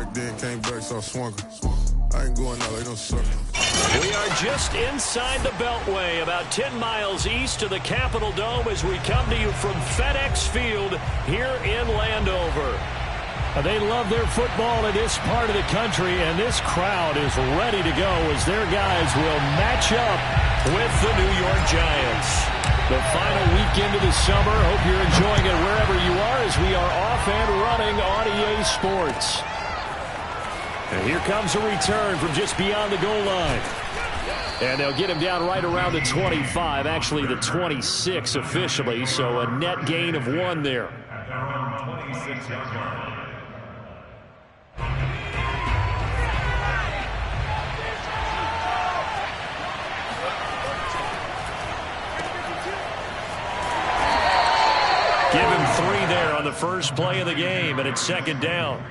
back, then came back, so I swung her. I ain't going out like no sucker. We are just inside the Beltway, about 10 miles east of the Capitol Dome as we come to you from FedEx Field here in Landover. They love their football in this part of the country, and this crowd is ready to go as their guys will match up with the New York Giants. The final weekend of the summer. Hope you're enjoying it wherever you are as we are off and running on EA Sports. And here comes a return from just beyond the goal line. And they'll get him down right around the 25, actually the 26 officially, so a net gain of 1 there. Give him 3 there on the first play of the game, and it's second down.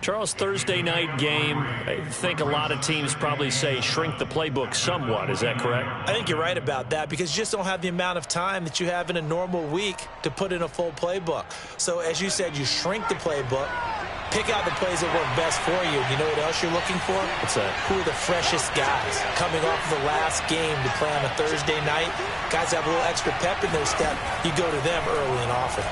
Charles, Thursday night game, I think a lot of teams probably say shrink the playbook somewhat. Is that correct? I think you're right about that because you just don't have the amount of time that you have in a normal week to put in a full playbook. So as you said, you shrink the playbook, pick out the plays that work best for you. You know what else you're looking for? What's that? Who are the freshest guys coming off of the last game to play on a Thursday night? Guys have a little extra pep in their step. You go to them early and often.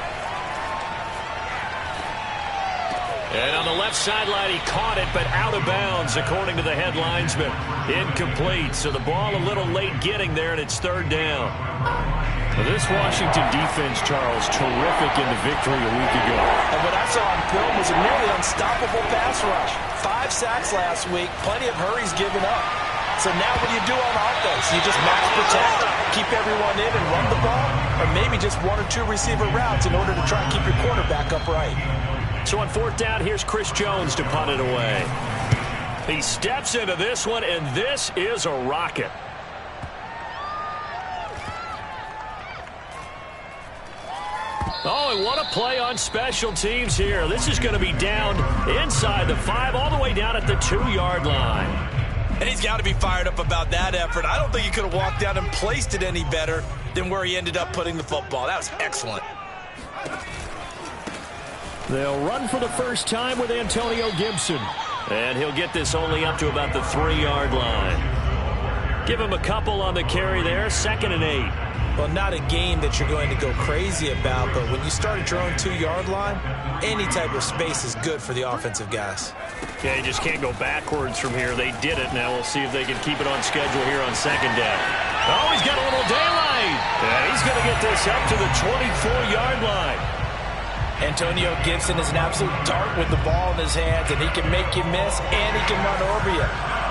And on the left sideline, he caught it, but out of bounds, according to the head linesman. Incomplete, so the ball a little late getting there, and it's third down. This Washington defense, Charles, terrific in the victory a week ago. And what I saw on film was a nearly unstoppable pass rush. 5 sacks last week, plenty of hurries given up. So now what do you do on offense? You just max protect, keep everyone in and run the ball, or maybe just 1 or 2 receiver routes in order to try and keep your quarterback upright. So on fourth down, here's Chris Jones to punt it away. He steps into this one, and this is a rocket. Oh, and what a play on special teams here. This is going to be down inside the 5, all the way down at the 2-yard line. And he's got to be fired up about that effort. I don't think he could have walked down and placed it any better than where he ended up putting the football. That was excellent. They'll run for the first time with Antonio Gibson. And he'll get this only up to about the 3-yard line. Give him a couple on the carry there, 2nd and 8. Well, not a game that you're going to go crazy about, but when you start at your own 2-yard line, any type of space is good for the offensive guys. Yeah, you just can't go backwards from here. They did it. Now we'll see if they can keep it on schedule here on second down. Oh, he's got a little daylight. Yeah, he's going to get this up to the 24-yard line. Antonio Gibson is an absolute dart with the ball in his hands, and he can make you miss, and he can run over you.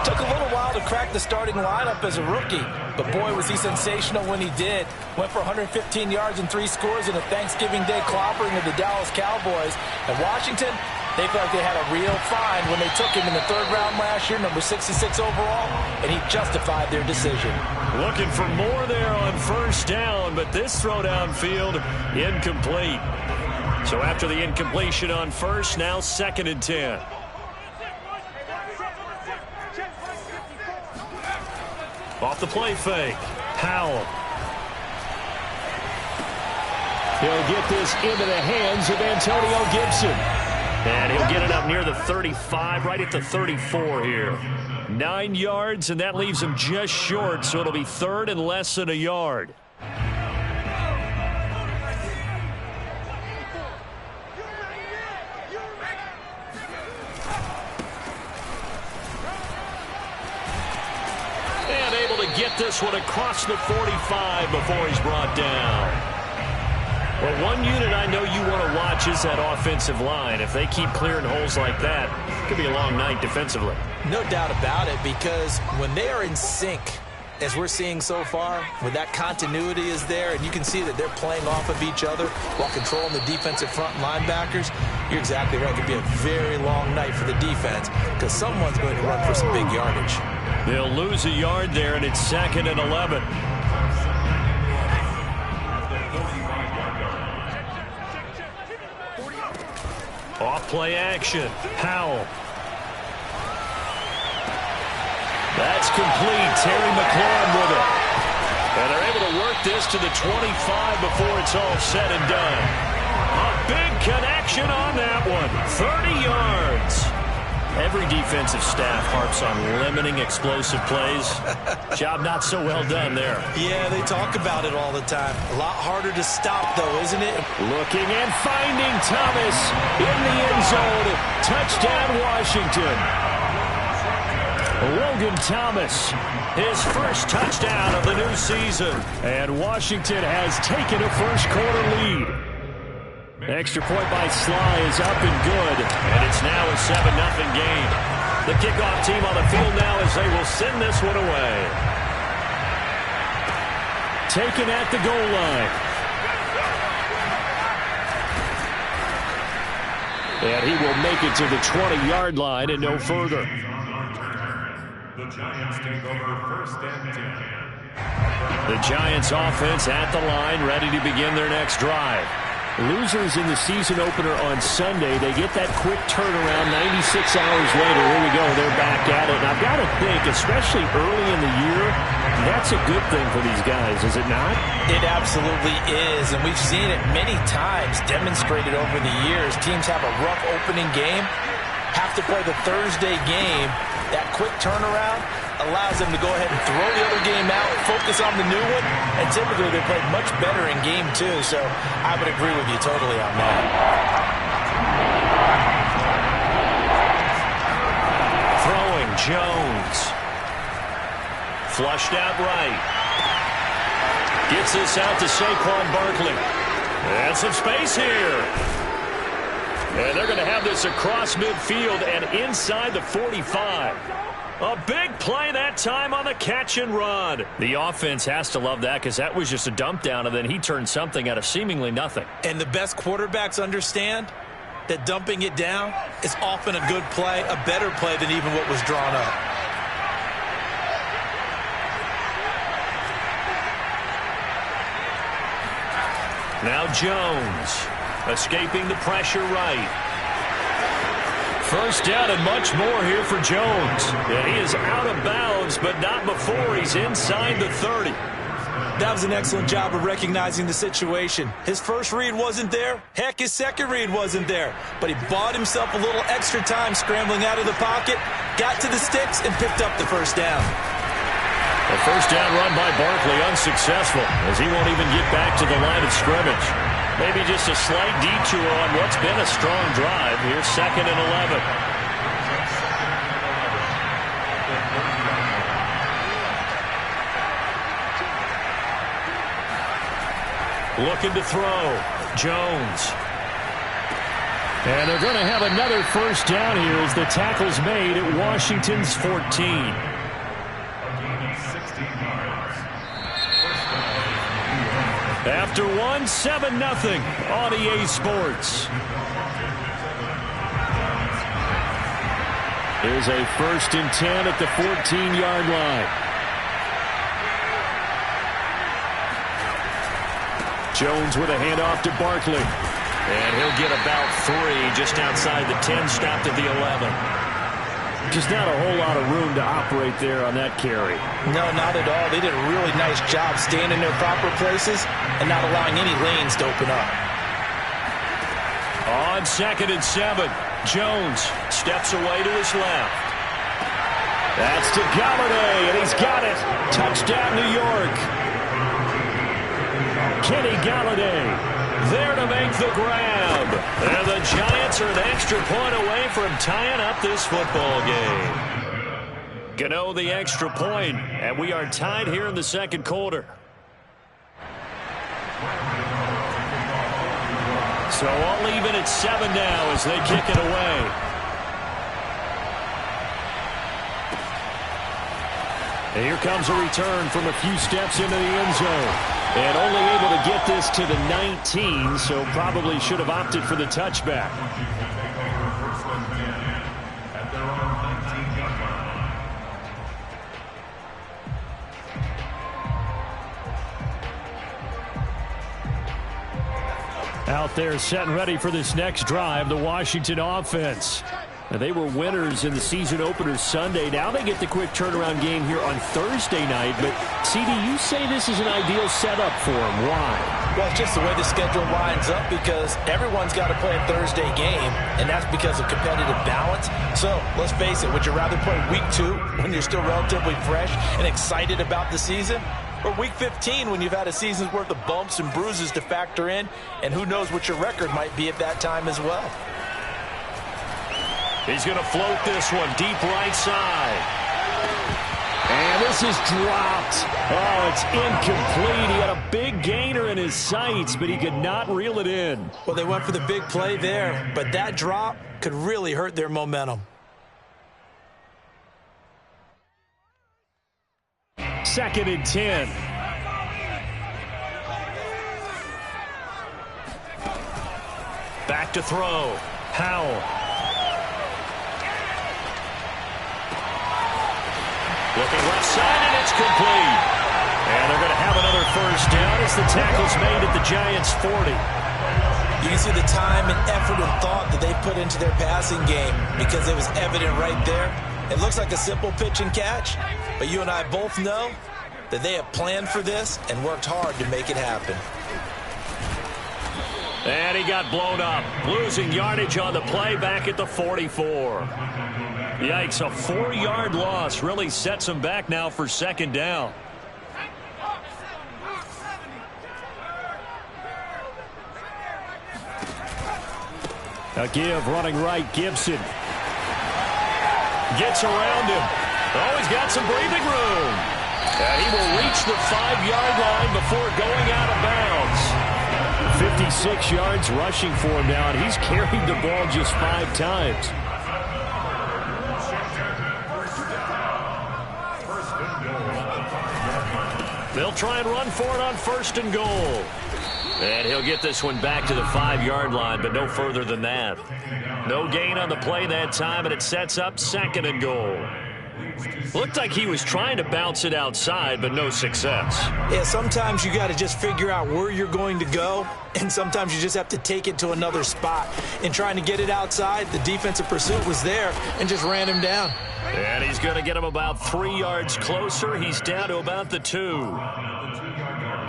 Took a little while to crack the starting lineup as a rookie, but boy, was he sensational when he did. Went for 115 yards and 3 scores in a Thanksgiving Day clobbering of the Dallas Cowboys. And Washington, they felt like they had a real find when they took him in the 3rd round last year, number 66 overall, and he justified their decision. Looking for more there on first down, but this throw downfield incomplete. So after the incompletion on first, now 2nd and 10. Off the play fake, Howell. He'll get this into the hands of Antonio Gibson. And he'll get it up near the 35, right at the 34 here. 9 yards, and that leaves him just short, so it'll be 3rd and less than a yard. Get this one across the 45 before he's brought down. Well, one unit I know you want to watch is that offensive line. If they keep clearing holes like that, it could be a long night defensively. No doubt about it, because when they are in sync, as we're seeing so far, when that continuity is there and you can see that they're playing off of each other while controlling the defensive front linebackers, you're exactly right. It could be a very long night for the defense because someone's going to run for some big yardage. They'll lose a yard there, and it's 2nd and 11. Off play action, Howell. That's complete. Terry McLaurin with it. And they're able to work this to the 25 before it's all said and done. A big connection on that one. 30 yards. Every defensive staff harps on limiting explosive plays. Job not so well done there. Yeah, they talk about it all the time. A lot harder to stop, though, isn't it? Looking and finding Thomas in the end zone. Touchdown, Washington. Logan Thomas, his first touchdown of the new season. And Washington has taken a first-quarter lead. Extra point by Sly is up and good, and it's now a 7-0 game. The kickoff team on the field now as they will send this one away. Taken at the goal line. And he will make it to the 20-yard line and no further. The Giants take over first and 10. The Giants offense at the line, ready to begin their next drive. Losers in the season opener on Sunday, they get that quick turnaround 96 hours later. Here we go, they're back at it. And I've got to think, especially early in the year, that's a good thing for these guys, is it not? It absolutely is, and we've seen it many times demonstrated over the years. Teams have a rough opening game, have to play the Thursday game. That quick turnaround allows them to go ahead and throw the other game out, focus on the new one, and typically they play much better in game 2, so I would agree with you totally on that. Throwing Jones. Flushed out right. Gets this out to Saquon Barkley. And some space here. And they're going to have this across midfield and inside the 45. A big play that time on the catch and run. The offense has to love that because that was just a dump down, and then he turned something out of seemingly nothing. And the best quarterbacks understand that dumping it down is often a good play, a better play than even what was drawn up. Now Jones. Escaping the pressure right. First down and much more here for Jones. And he is out of bounds, but not before he's inside the 30. That was an excellent job of recognizing the situation. His first read wasn't there. Heck, his second read wasn't there. But he bought himself a little extra time scrambling out of the pocket, got to the sticks, and picked up the first down. A first down run by Barkley unsuccessful as he won't even get back to the line of scrimmage. Maybe just a slight detour on what's been a strong drive. Here's 2nd and 11. Looking to throw. Jones. And they're going to have another first down here as the tackle's made at Washington's 14. After 7-0 on EA Sports. Here's a 1st and 10 at the 14-yard line. Jones with a handoff to Barkley. And he'll get about 3 just outside the 10, stopped at the 11. Just not a whole lot of room to operate there on that carry. No, not at all. They did a really nice job staying in their proper places and not allowing any lanes to open up. On 2nd and 7, Jones steps away to his left. That's to Galladay, and he's got it. Touchdown, New York. Kenny Galladay there to make the grab. And the Giants are an extra point away from tying up this football game. Gano the extra point, and we are tied here in the 2nd quarter. So all even at 7 now as they kick it away. And here comes a return from a few steps into the end zone. And only able to get this to the 19, so probably should have opted for the touchback. Out there set and ready for this next drive, the Washington offense. Now, they were winners in the season opener Sunday. Now they get the quick turnaround game here on Thursday night. But, CD, you say this is an ideal setup for them. Why? Well, it's just the way the schedule lines up because everyone's got to play a Thursday game, and that's because of competitive balance. So So, let's face it, would you rather play week 2 when you're still relatively fresh and excited about the season? Or week 15 when you've had a season's worth of bumps and bruises to factor in, and who knows what your record might be at that time as well? He's going to float this one deep right side. And this is dropped. Oh, it's incomplete. He had a big gainer in his sights, but he could not reel it in. Well, they went for the big play there, but that drop could really hurt their momentum. Second and 10. Back to throw. Howell. Looking left side, and it's complete. And they're going to have another first down as the tackle's made at the Giants' 40. You can see the time and effort and thought that they put into their passing game because it was evident right there. It looks like a simple pitch and catch, but you and I both know that they have planned for this and worked hard to make it happen. And he got blown up, losing yardage on the play back at the 44. Yikes, a 4-yard loss really sets him back now for second down. A give running right, Gibson. Gets around him. Oh, he's got some breathing room. And he will reach the 5-yard line before going out of bounds. 56 yards rushing for him now, and he's carried the ball just 5 times. They'll try and run for it on first and goal. And he'll get this one back to the 5-yard line, but no further than that. No gain on the play that time, and it sets up second and goal. Looked like he was trying to bounce it outside, but no success. Yeah, sometimes you got to just figure out where you're going to go, and sometimes you just have to take it to another spot. In trying to get it outside, the defensive pursuit was there and just ran him down. And he's going to get him about 3 yards closer. He's down to about the 2.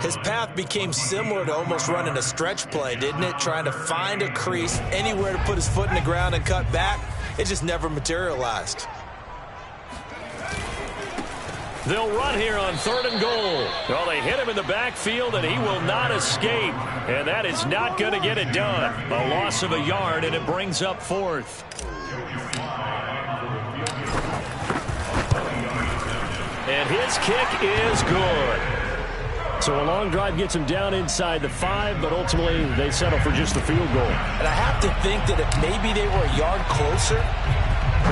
His path became similar to almost running a stretch play, didn't it? Trying to find a crease, anywhere to put his foot in the ground and cut back. It just never materialized. They'll run here on third and goal. Well, they hit him in the backfield, and he will not escape. And that is not going to get it done. A loss of a yard, and it brings up fourth. And his kick is good. So a long drive gets him down inside the 5, but ultimately they settle for just the field goal. And I have to think that if maybe they were a yard closer,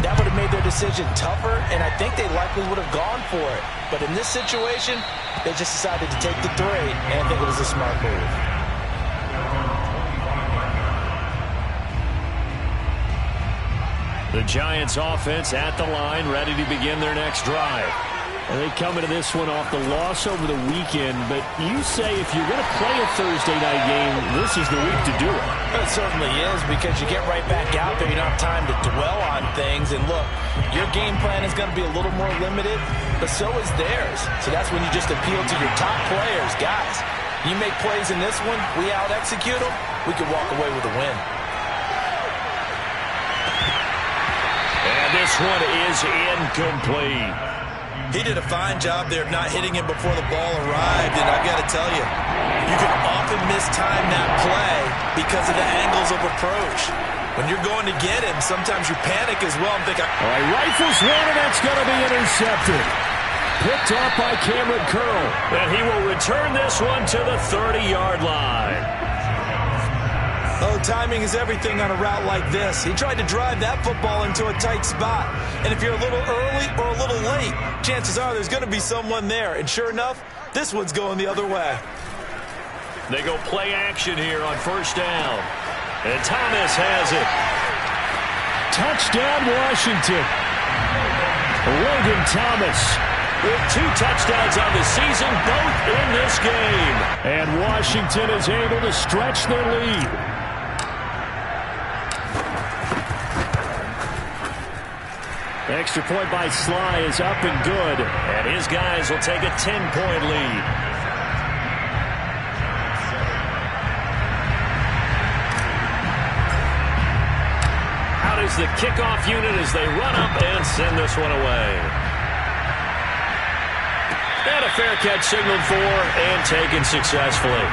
that would have made their decision tougher, and I think they likely would have gone for it. But in this situation, they just decided to take the 3, and I think it was a smart move. The Giants offense at the line, ready to begin their next drive. And they come into this one off the loss over the weekend, but you say if you're going to play a Thursday night game, this is the week to do it. It certainly is, because you get right back out there. You don't have time to dwell on things. And look, your game plan is going to be a little more limited, but so is theirs. So that's when you just appeal to your top players. Guys, you make plays in this one, we out-execute them, we can walk away with a win. And this one is incomplete. He did a fine job there of not hitting him before the ball arrived, and I've got to tell you, you can often mistime that play because of the angles of approach. When you're going to get him, sometimes you panic as well and think, all right, rifles one, and that's going to be intercepted. Picked off by Cameron Curl, and he will return this one to the 30-yard line. Oh, timing is everything on a route like this. He tried to drive that football into a tight spot. And if you're a little early or a little late, chances are there's going to be someone there. And sure enough, this one's going the other way. They go play action here on first down. And Thomas has it. Touchdown, Washington. Logan Thomas with 2 touchdowns on the season, both in this game. And Washington is able to stretch their lead. Extra point by Sly is up and good, and his guys will take a 10-point lead. Out is is the kickoff unit as they run up and send this one away. And a fair catch signaled for and taken successfully.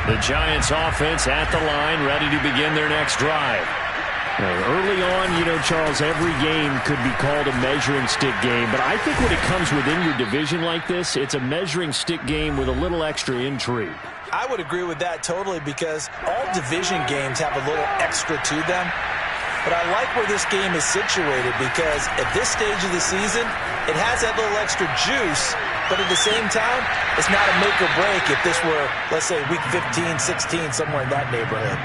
The Giants offense at the line, ready to begin their next drive. Early on, Charles, every game could be called a measuring stick game. But I think when it comes within your division like this, it's a measuring stick game with a little extra intrigue. I would agree with that totally because all division games have a little extra to them. But I like where this game is situated because at this stage of the season, it has that little extra juice. But at the same time, it's not a make or break if this were, let's say, week 15, 16, somewhere in that neighborhood.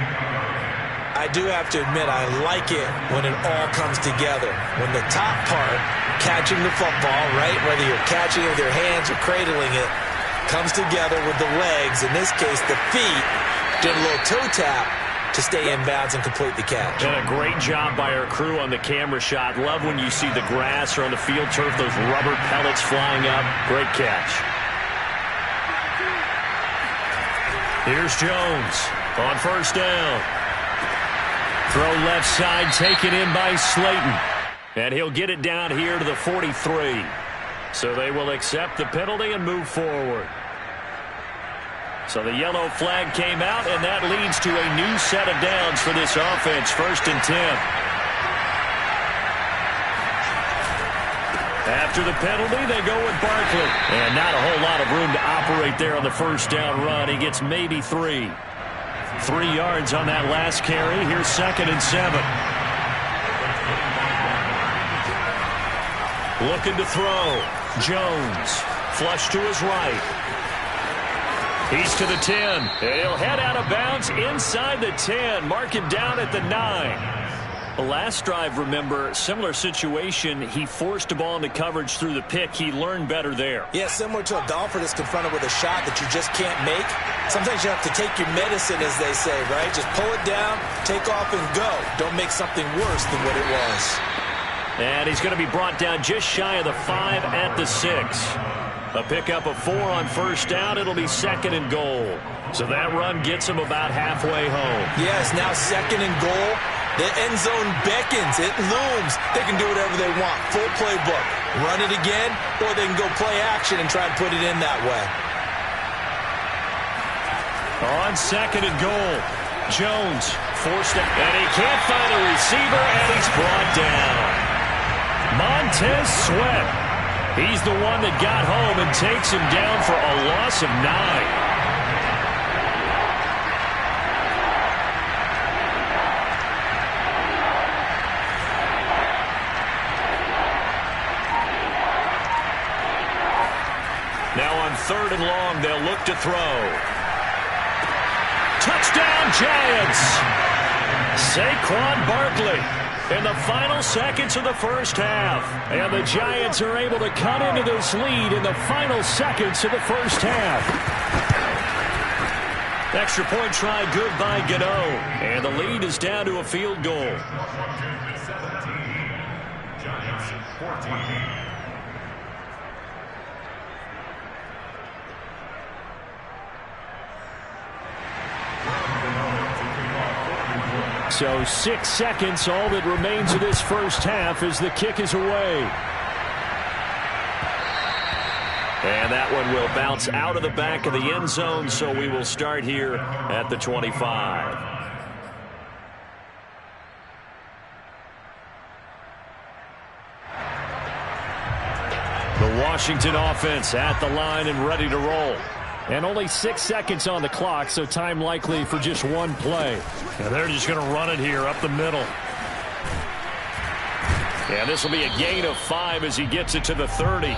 I do have to admit, I like it when it all comes together. When the top part, catching the football, right, whether you're catching it with your hands or cradling it, comes together with the legs, in this case the feet, did a little toe tap to stay in bounds and complete the catch. And a great job by our crew on the camera shot. Love when you see the grass or on the field turf, those rubber pellets flying up. Great catch. Here's Jones on first down. Throw left side, taken in by Slayton. And he'll get it down here to the 43. So they will accept the penalty and move forward. So the yellow flag came out, and that leads to a new set of downs for this offense. 1st and 10. After the penalty, they go with Barkley. And not a whole lot of room to operate there on the first down run. He gets maybe 3. 3 yards on that last carry. Here's 2nd and 7. Looking to throw. Jones. Flush to his right. He's to the 10. And he'll head out of bounds inside the 10. Mark him down at the 9. The last drive, remember, similar situation. He forced a ball into coverage through the pick. He learned better there. Yeah, similar to a golfer that's confronted with a shot that you just can't make. Sometimes you have to take your medicine, as they say, right? Just pull it down, take off, and go. Don't make something worse than what it was. And he's going to be brought down just shy of the 5 at the 6. A pickup of 4 on first down. It'll be 2nd and goal. So that run gets him about halfway home. Yes, now 2nd and goal. The end zone beckons. It looms. They can do whatever they want. Full playbook. Run it again, or they can go play action and try and put it in that way. On 2nd and goal. Jones forced it, and he can't find a receiver, and he's brought down. Montez Sweat. He's the one that got home and takes him down for a loss of 9. Now on 3rd and long, they'll look to throw. Touchdown, Giants! Saquon Barkley in the final seconds of the first half. And the Giants are able to cut into this lead in the final seconds of the first half. Extra point try good by Gano. And the lead is down to a field goal. Washington 17, Giants 14. So 6 seconds, all that remains of this first half as the kick is away. And that one will bounce out of the back of the end zone, so we will start here at the 25. The Washington offense at the line and ready to roll. And only 6 seconds on the clock, so time likely for just one play. And they're just going to run it here up the middle. And this will be a gain of 5 as he gets it to the 30.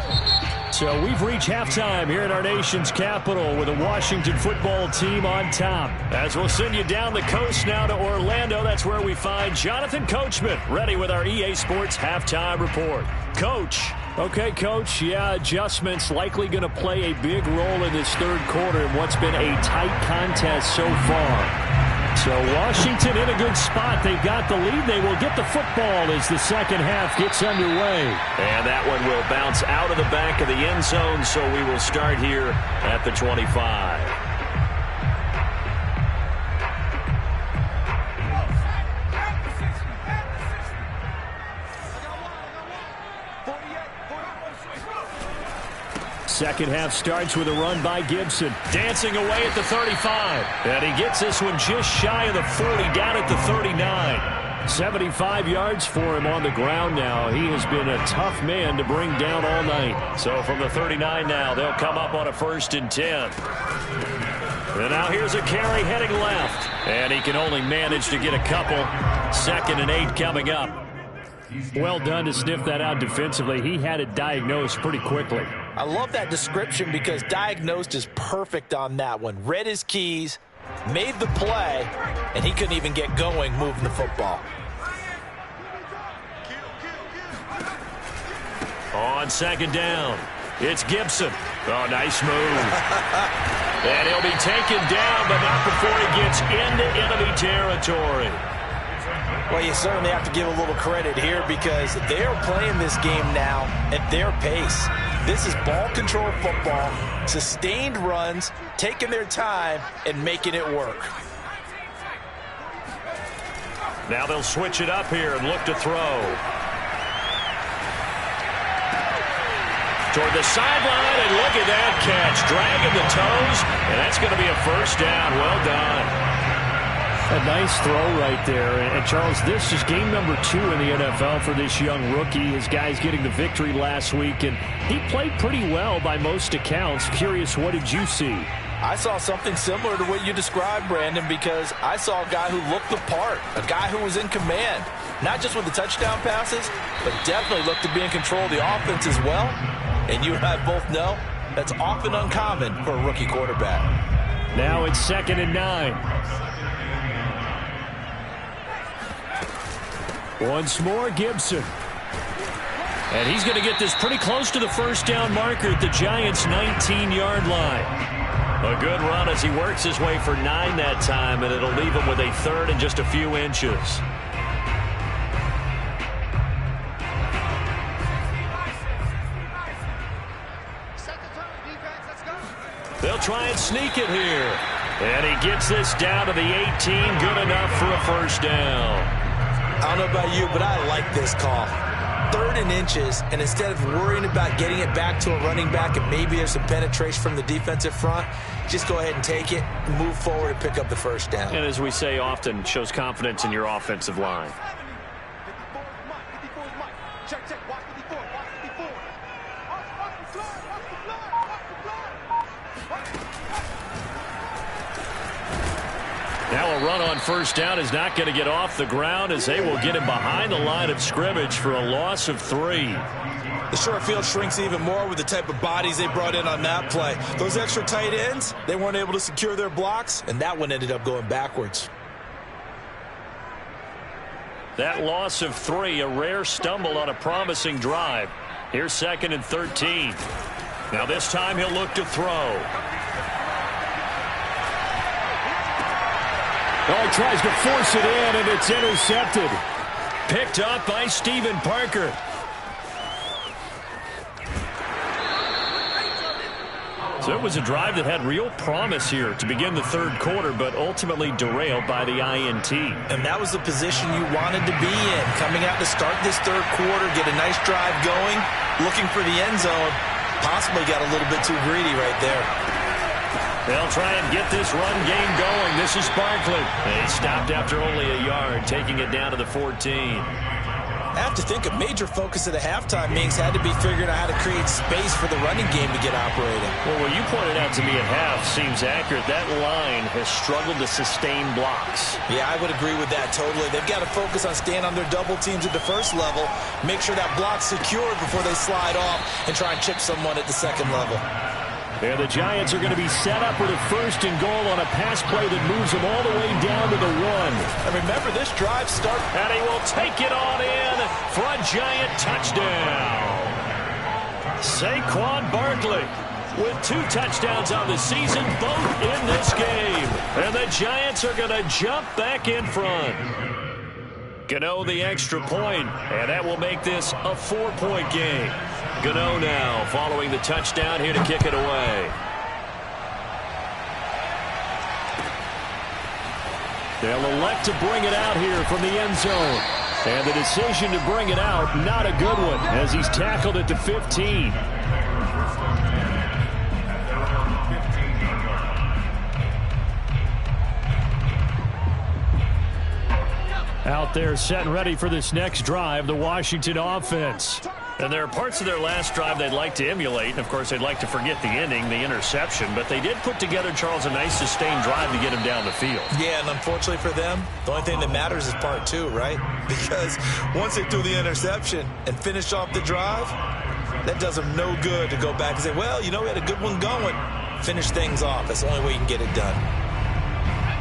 So we've reached halftime here at our nation's capital with the Washington football team on top. As we'll send you down the coast now to Orlando, that's where we find Jonathan Coachman ready with our EA Sports halftime report. Coach. Okay, Coach, yeah, adjustments likely going to play a big role in this third quarter in what's been a tight contest so far. So Washington in a good spot. They've got the lead. They will get the football as the second half gets underway. And that one will bounce out of the back of the end zone, so we will start here at the 25. Second half starts with a run by Gibson. Dancing away at the 35. And he gets this one just shy of the 40, down at the 39. 75 yards for him on the ground now. He has been a tough man to bring down all night. So from the 39 now, they'll come up on a 1st and 10. And now here's a carry heading left. And he can only manage to get a couple. 2nd and 8 coming up. Well done to sniff that out defensively. He had it diagnosed pretty quickly. I love that description because diagnosed is perfect on that one. Read his keys, made the play, and he couldn't even get going moving the football. On 2nd down, it's Gibson. Oh, nice move. And he'll be taken down, but not before he gets into enemy territory. Well, you certainly have to give a little credit here because they're playing this game now at their pace. This is ball control football, sustained runs, taking their time and making it work. Now they'll switch it up here and look to throw. Toward the sideline, and look at that catch. Dragging the toes, and that's going to be a 1st down. Well done. A nice throw right there. And, Charles, this is game number 2 in the NFL for this young rookie. His guys getting the victory last week, and he played pretty well by most accounts. Curious, what did you see? I saw something similar to what you described, Brandon, because I saw a guy who looked the part, a guy who was in command, not just with the touchdown passes, but definitely looked to be in control of the offense as well. And you and I both know that's often uncommon for a rookie quarterback. Now it's 2nd and 9. Once more, Gibson. And he's going to get this pretty close to the 1st down marker at the Giants' 19-yard line. A good run as he works his way for 9 that time, and it'll leave him with a 3rd and just a few inches. They'll try and sneak it here. And he gets this down to the 18, good enough for a 1st down. I don't know about you, but I like this call. 3rd and inches, and instead of worrying about getting it back to a running back and maybe there's some penetration from the defensive front, just go ahead and take it, move forward, and pick up the 1st down. And as we say often, shows confidence in your offensive line. Now a run on 1st down is not going to get off the ground as they will get him behind the line of scrimmage for a loss of 3. The short field shrinks even more with the type of bodies they brought in on that play. Those extra tight ends, they weren't able to secure their blocks, and that one ended up going backwards. That loss of 3, a rare stumble on a promising drive. Here's 2nd and 13. Now this time he'll look to throw. Oh, he tries to force it in, and it's intercepted. Picked up by Stephen Parker. So it was a drive that had real promise here to begin the 3rd quarter, but ultimately derailed by the INT. And that was the position you wanted to be in. Coming out to start this 3rd quarter, get a nice drive going, looking for the end zone. Possibly got a little bit too greedy right there. They'll try and get this run game going. This is Barkley. They stopped after only a yard, taking it down to the 14. I have to think a major focus of the halftime meetings had to be figuring out how to create space for the running game to get operating. Well, what you pointed out to me at half seems accurate. That line has struggled to sustain blocks. Yeah, I would agree with that totally. They've got to focus on staying on their double teams at the 1st level, make sure that block's secured before they slide off and try and chip someone at the 2nd level. And the Giants are going to be set up with a 1st and goal on a pass play that moves them all the way down to the 1. And remember, this drive starts. And he will take it on in for a Giant touchdown. Saquon Barkley. with 2 touchdowns on the season, both in this game. And the Giants are going to jump back in front. Gano the extra point, and that will make this a 4-point game. Gano now following the touchdown here to kick it away. They'll elect to bring it out here from the end zone. And the decision to bring it out, not a good one, as he's tackled at the 15. Out there set and ready for this next drive, the Washington offense. And there are parts of their last drive they'd like to emulate. And, of course, they'd like to forget the ending, the interception. But they did put together, Charles, a nice sustained drive to get him down the field. Yeah, and unfortunately for them, the only thing that matters is part 2, right? Because once they threw the interception and finished off the drive, that does them no good to go back and say, well, you know, we had a good one going. Finish things off. That's the only way you can get it done.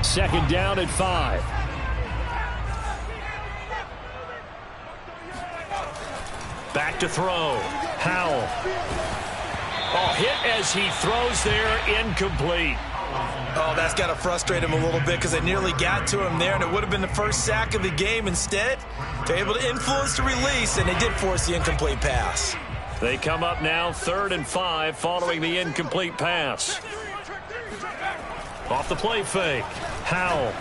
2nd down at 5. Back to throw. Howell. Oh, hit as he throws there, incomplete. Oh, that's got to frustrate him a little bit because they nearly got to him there, and it would have been the first sack of the game. Instead, they're able to influence the release, and they did force the incomplete pass. They come up now 3rd and 5 following the incomplete pass. Off the play fake. Howell.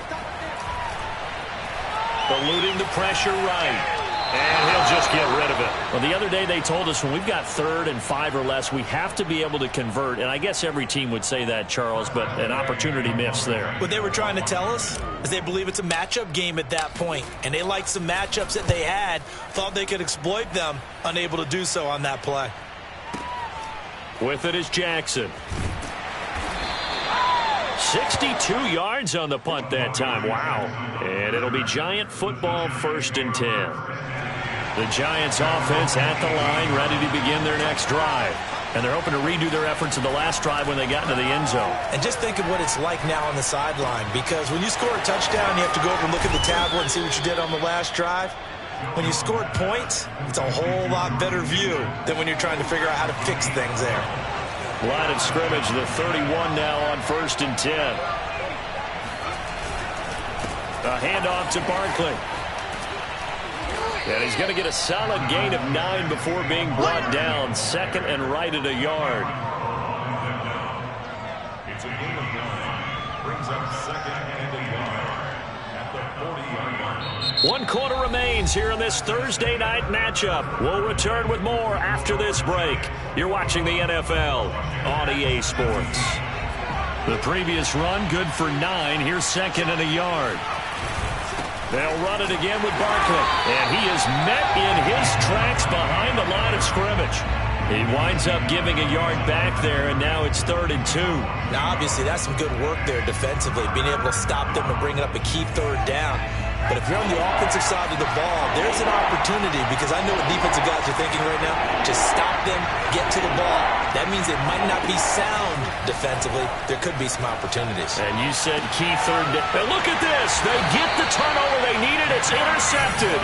Eluding the pressure right. And he'll just get rid of it. Well, the other day they told us when we've got 3rd and 5 or less, we have to be able to convert. And I guess every team would say that, Charles, but an opportunity missed there. What they were trying to tell us is they believe it's a matchup game at that point. And they liked some matchups that they had, thought they could exploit them, unable to do so on that play. With it is Jackson. 62 yards on the punt that time. Wow. And it'll be Giant football, 1st and 10. The Giants offense at the line, ready to begin their next drive. And they're hoping to redo their efforts in the last drive when they got into the end zone. And just think of what it's like now on the sideline, because when you score a touchdown, you have to go over and look at the tablet and see what you did on the last drive. When you scored points, it's a whole lot better view than when you're trying to figure out how to fix things there. Line of scrimmage, the 31 now on 1st and 10. A handoff to Barkley. And he's going to get a solid gain of 9 before being brought down. 2nd and right at a yard. It's a gain of 9. Brings up 2nd and a yard at the 40-yard line. 1 quarter remains here in this Thursday night matchup. We'll return with more after this break. You're watching the NFL on EA Sports. The previous run good for 9. Here's 2nd and a yard. They'll run it again with Barkley. And he is met in his tracks behind the line of scrimmage. He winds up giving a yard back there, and now it's 3rd and 2. Now, obviously, that's some good work there defensively, being able to stop them and bring it up a key 3rd down. But if you're on the offensive side of the ball, there's an opportunity, because I know what defensive guys are thinking right now. Just stop them, get to the ball. That means it might not be sound defensively. There could be some opportunities. And you said key 3rd down. Now look at this. They get the turnover they needed. It's intercepted.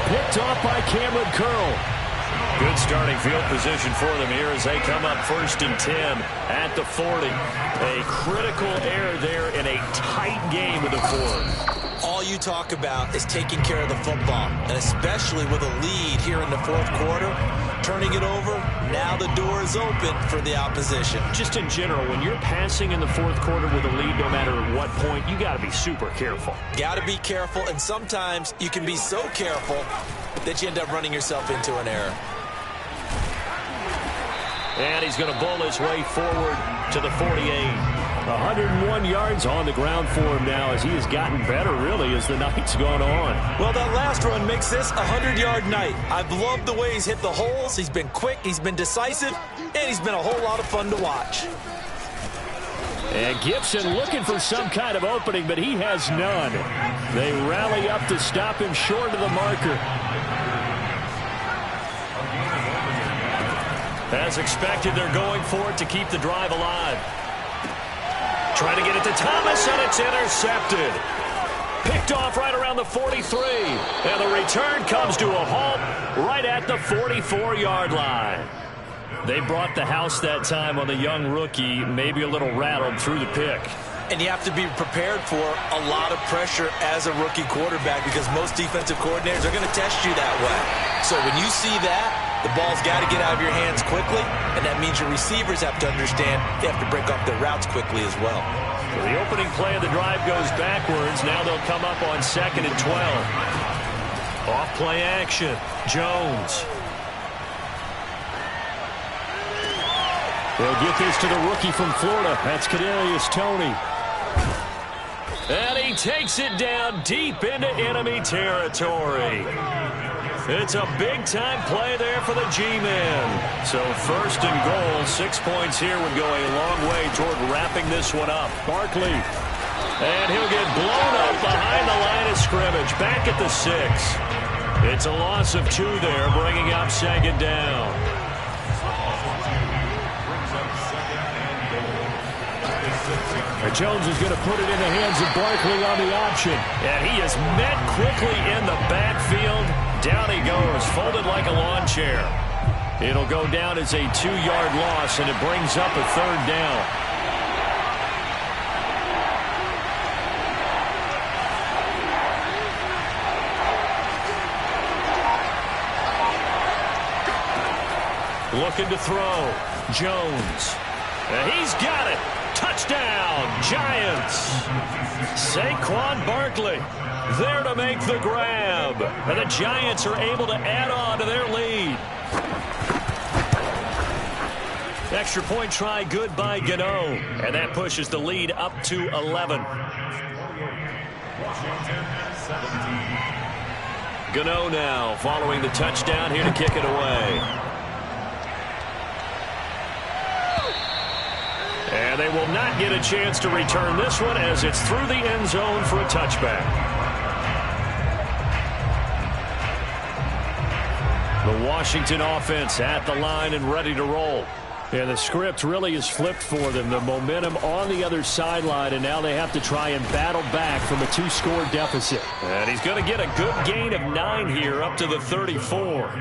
Picked off by Cameron Curl. Good starting field position for them here as they come up 1st and 10 at the 40. A critical error there in a tight game of the 4th. All you talk about is taking care of the football, and especially with a lead here in the 4th quarter, turning it over, now the door is open for the opposition. Just in general, when you're passing in the 4th quarter with a lead, no matter what point, you got to be super careful. Got to be careful, and sometimes you can be so careful that you end up running yourself into an error. And he's going to bowl his way forward to the 48. 101 yards on the ground for him now as he has gotten better, really, as the night's gone on. Well, that last run makes this a 100-yard night. I've loved the way he's hit the holes. He's been quick, he's been decisive, and he's been a whole lot of fun to watch. And Gibson looking for some kind of opening, but he has none. They rally up to stop him short of the marker. As expected, they're going for it to keep the drive alive. Trying to get it to Thomas, and it's intercepted. Picked off right around the 43. And the return comes to a halt right at the 44-yard line. They brought the house that time on the young rookie, maybe a little rattled through the pick. And you have to be prepared for a lot of pressure as a rookie quarterback because most defensive coordinators are going to test you that way. So when you see that, the ball's got to get out of your hands quickly, and that means your receivers have to understand they have to break off their routes quickly as well. So the opening play of the drive goes backwards. Now they'll come up on 2nd and 12. Off play action. Jones. They'll get this to the rookie from Florida. That's Kadarius Toney. And he takes it down deep into enemy territory. It's a big-time play there for the G-Men. So 1st and goal, 6 points here would go a long way toward wrapping this one up. Barkley. And he'll get blown up behind the line of scrimmage. Back at the 6. It's a loss of 2 there, bringing up 2nd down. Jones is going to put it in the hands of Barkley on the option. And he is met quickly in the backfield. Down he goes, folded like a lawn chair. It'll go down as a 2-yard loss, and it brings up a 3rd down. Looking to throw. Jones. And he's got it. Touchdown, Giants. Saquon Barkley there to make the grab. And the Giants are able to add on to their lead. Extra point try good by Gano. And that pushes the lead up to 11. Gano now following the touchdown here to kick it away. And they will not get a chance to return this one as it's through the end zone for a touchback. The Washington offense at the line and ready to roll. And the script really is flipped for them. The momentum on the other sideline, and now they have to try and battle back from a 2-score deficit. And he's going to get a good gain of 9 here up to the 34.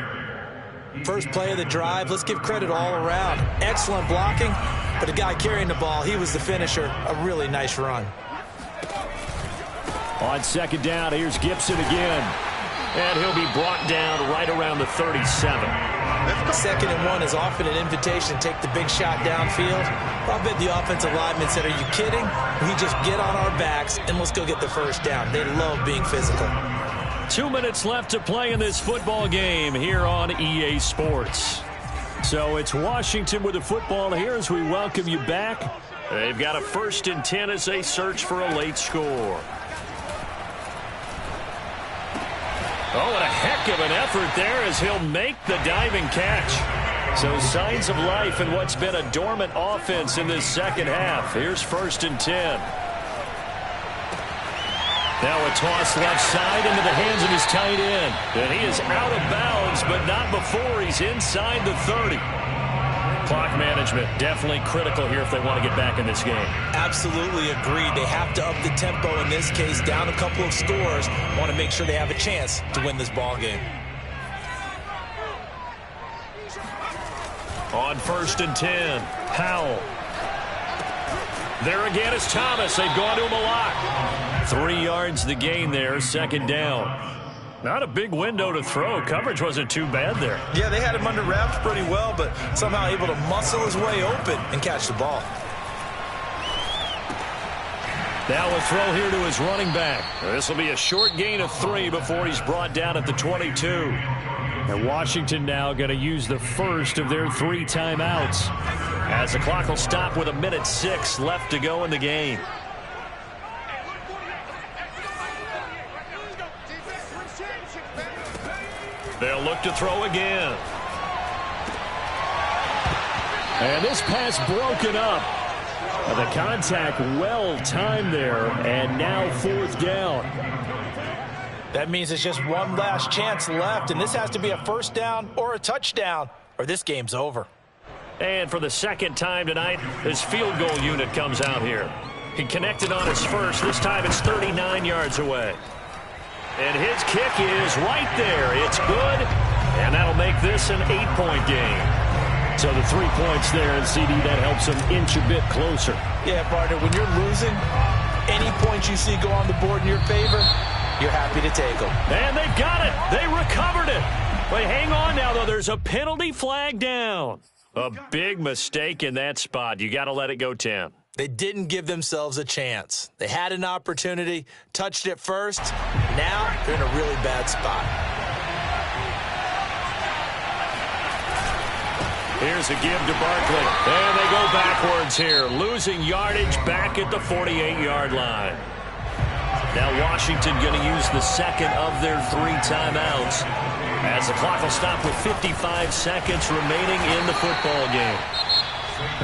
First play of the drive, let's give credit all around. Excellent blocking. But the guy carrying the ball, he was the finisher. A really nice run. On 2nd down, here's Gibson again. And he'll be brought down right around the 37. 2nd and 1 is often an invitation to take the big shot downfield. I bet the offensive lineman said, are you kidding? We just get on our backs and let's go get the 1st down. They love being physical. 2 minutes left to play in this football game here on EA Sports. So it's Washington with the football here as we welcome you back. They've got a 1st and 10 as they search for a late score. Oh, and a heck of an effort there as he'll make the diving catch. So signs of life in what's been a dormant offense in this 2nd half. Here's 1st and 10. Now a toss left side into the hands of his tight end. And he is out of bounds, but not before he's inside the 30. Clock management definitely critical here if they want to get back in this game. Absolutely agreed. They have to up the tempo in this case, down a couple of scores. Want to make sure they have a chance to win this ball game. On 1st and 10, Powell. There again is Thomas. They've gone to him a lot. 3 yards the gain there, 2nd down. Not a big window to throw. Coverage wasn't too bad there. Yeah, they had him under wraps pretty well, but somehow able to muscle his way open and catch the ball. Now a throw here to his running back. This will be a short gain of 3 before he's brought down at the 22. And Washington now going to use the first of their 3 timeouts, as the clock will stop with 1:06 left to go in the game. They'll look to throw again. And this pass broken up. The contact well timed there, and now 4th down. That means it's just one last chance left, and this has to be a 1st down or a touchdown, or this game's over. And for the 2nd time tonight, his field goal unit comes out here. He connected on his first. This time it's 39 yards away. And his kick is right there. It's good, and that'll make this an 8-point game. So the 3 points there, and CD, that helps them inch a bit closer. Yeah, partner, when you're losing, any points you see go on the board in your favor, you're happy to take them. And they've got it. They recovered it. But hang on now, though. There's a penalty flag down. A big mistake in that spot. You got to let it go, Tim. They didn't give themselves a chance. They had an opportunity, touched it first. Now they're in a really bad spot. Here's a give to Barkley. And they go backwards here, losing yardage back at the 48-yard line. Now Washington going to use the second of their 3 timeouts, as the clock will stop with 55 seconds remaining in the football game.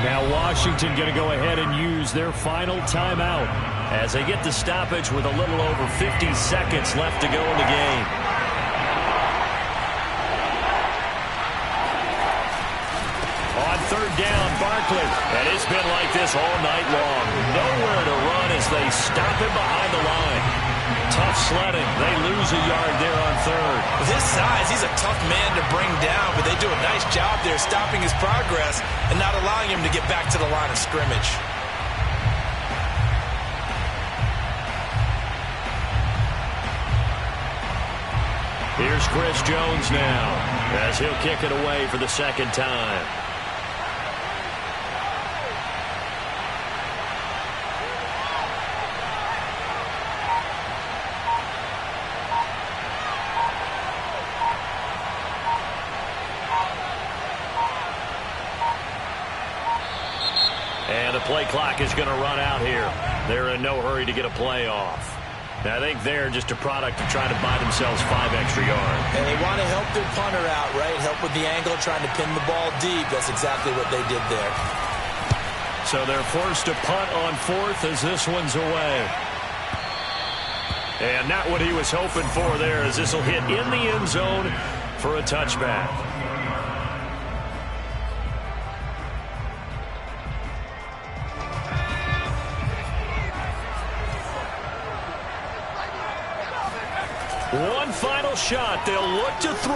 Now Washington going to go ahead and use their final timeout as they get the stoppage with a little over 50 seconds left to go in the game. On third down, Barkley. And it's been like this all night long. Nowhere to run as they stop him behind the line. Tough sledding. They lose a yard there on third. With his size, he's a tough man to bring down, but they do a nice job there stopping his progress and not allowing him to get back to the line of scrimmage. Here's Chris Jones now as he'll kick it away for the second time. And the play clock is going to run out here. They're in no hurry to get a play off. Now, I think they're just a product of trying to buy themselves 5 extra yards. And they want to help their punter out, right? Help with the angle, trying to pin the ball deep. That's exactly what they did there. So they're forced to punt on 4th as this one's away. And not what he was hoping for there, as this will hit in the end zone for a touchback. One final shot. They'll look to throw.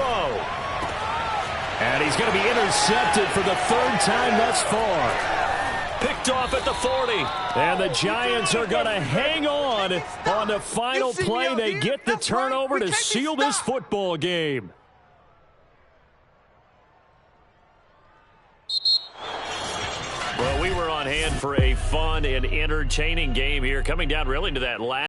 And he's going to be intercepted for the 3rd time thus far. Picked off at the 40. And the Giants are going to hang on the final play. They get the turnover to seal this football game. Well, we were on hand for a fun and entertaining game here, coming down really to that last